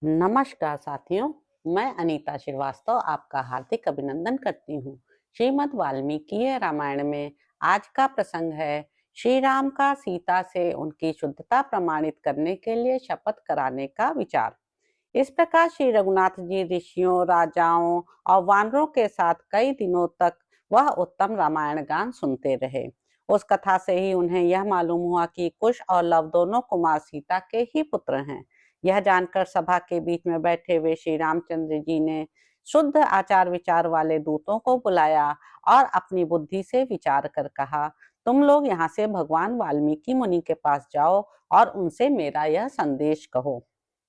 नमस्कार साथियों, मैं अनीता श्रीवास्तव आपका हार्दिक अभिनंदन करती हूँ। श्रीमद् वाल्मीकि रामायण में आज का प्रसंग है श्री राम का सीता से उनकी शुद्धता प्रमाणित करने के लिए शपथ कराने का विचार। इस प्रकार श्री रघुनाथ जी ऋषियों, राजाओं और वानरों के साथ कई दिनों तक वह उत्तम रामायण गान सुनते रहे। उस कथा से ही उन्हें यह मालूम हुआ कि कुश और लव दोनों कुमार सीता के ही पुत्र हैं। यह जानकर सभा के बीच में बैठे हुए श्री रामचंद्र जी ने शुद्ध आचार विचार वाले दूतों को बुलाया और अपनी बुद्धि से विचार कर कहा, तुम लोग यहाँ से भगवान वाल्मीकि मुनि के पास जाओ और उनसे मेरा यह संदेश कहो।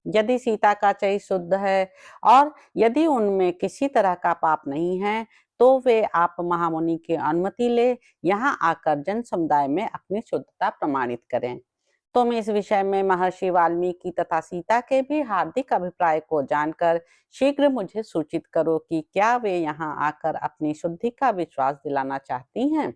यदि सीता का चरित शुद्ध है और यदि उनमें किसी तरह का पाप नहीं है, तो वे आप महामुनि की अनुमति ले यहाँ आकर जन समुदाय में अपनी शुद्धता प्रमाणित करें। तुम इस विषय में महर्षि वाल्मीकि तथा सीता के भी हार्दिक अभिप्राय को जानकर शीघ्र मुझे सूचित करो कि क्या वे यहाँ आकर अपनी शुद्धि का विश्वास दिलाना चाहती हैं।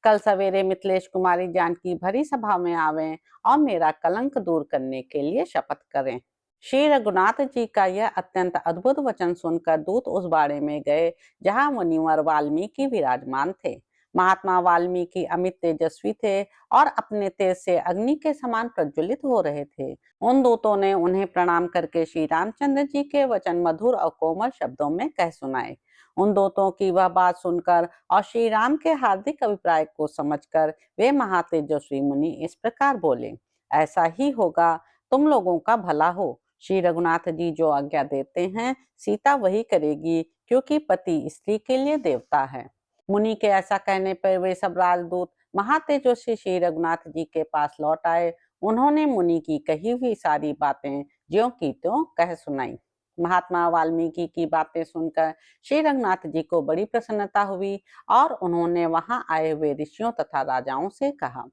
कल सवेरे मिथिलेश कुमारी जानकी भरी सभा में आवें और मेरा कलंक दूर करने के लिए शपथ करें। श्री रघुनाथ जी का यह अत्यंत अद्भुत वचन सुनकर दूत उस बाड़े में गए जहाँ मुनिवर वाल्मीकि विराजमान थे। महात्मा वाल्मीकि अमित तेजस्वी थे और अपने तेज से अग्नि के समान प्रज्वलित हो रहे थे। उन दूतों ने उन्हें प्रणाम करके श्री रामचंद्र जी के वचन मधुर और कोमल शब्दों में कह सुनाए। उन दूतों की वह बात सुनकर और श्री राम के हार्दिक अभिप्राय को समझकर वे महातेजस्वी मुनि इस प्रकार बोले, ऐसा ही होगा, तुम लोगों का भला हो। श्री रघुनाथ जी जो आज्ञा देते हैं सीता वही करेगी, क्योंकि पति स्त्री के लिए देवता है। मुनि के ऐसा कहने पर वे सब राजदूत महातेजस्वी श्री रघुनाथ जी के पास लौट आए। उन्होंने मुनि की कही हुई सारी बातें ज्यों की त्यों कह सुनाई। महात्मा वाल्मीकि की बातें सुनकर श्री रघुनाथ जी को बड़ी प्रसन्नता हुई और उन्होंने वहां आए हुए ऋषियों तथा राजाओं से कहा,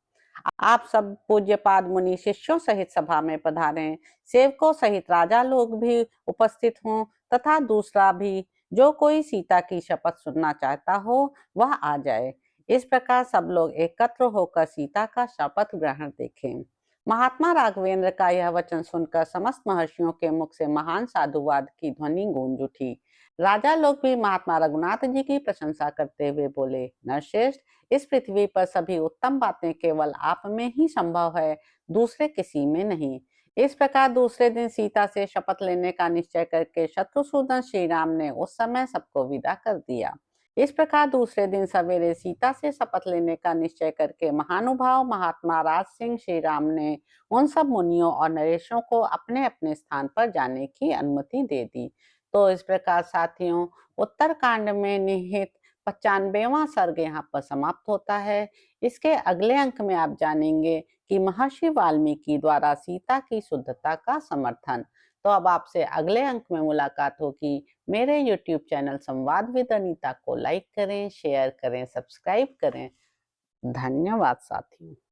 आप सब पूज्यपाद मुनि शिष्यों सहित सभा में पधारें। सेवकों सहित राजा लोग भी उपस्थित हों तथा दूसरा भी जो कोई सीता की शपथ सुनना चाहता हो वह आ जाए। इस प्रकार सब लोग एकत्र होकर सीता का शपथ ग्रहण देखें। महात्मा राघवेंद्र का यह वचन सुनकर समस्त महर्षियों के मुख से महान साधुवाद की ध्वनि गूंज उठी। राजा लोग भी महात्मा रघुनाथ जी की प्रशंसा करते हुए बोले, नरश्रेष्ठ, इस पृथ्वी पर सभी उत्तम बातें केवल आप में ही संभव है, दूसरे किसी में नहीं। इस प्रकार दूसरे दिन सीता से शपथ लेने का निश्चय करके शत्रुसूदन श्री राम ने उस समय सबको विदा कर दिया। इस प्रकार दूसरे दिन सवेरे सीता से शपथ लेने का निश्चय करके महानुभाव महात्मा राज सिंह श्री राम ने उन सब मुनियों और नरेशों को अपने अपने स्थान पर जाने की अनुमति दे दी। तो इस प्रकार साथियों, उत्तर कांड में निहित 95वां सर्ग यहाँ पर समाप्त होता है। इसके अगले अंक में आप जानेंगे कि महर्षि वाल्मीकि द्वारा सीता की शुद्धता का समर्थन। तो अब आपसे अगले अंक में मुलाकात होगी। मेरे YouTube चैनल संवाद विद अनीता को लाइक करें, शेयर करें, सब्सक्राइब करें। धन्यवाद साथियों।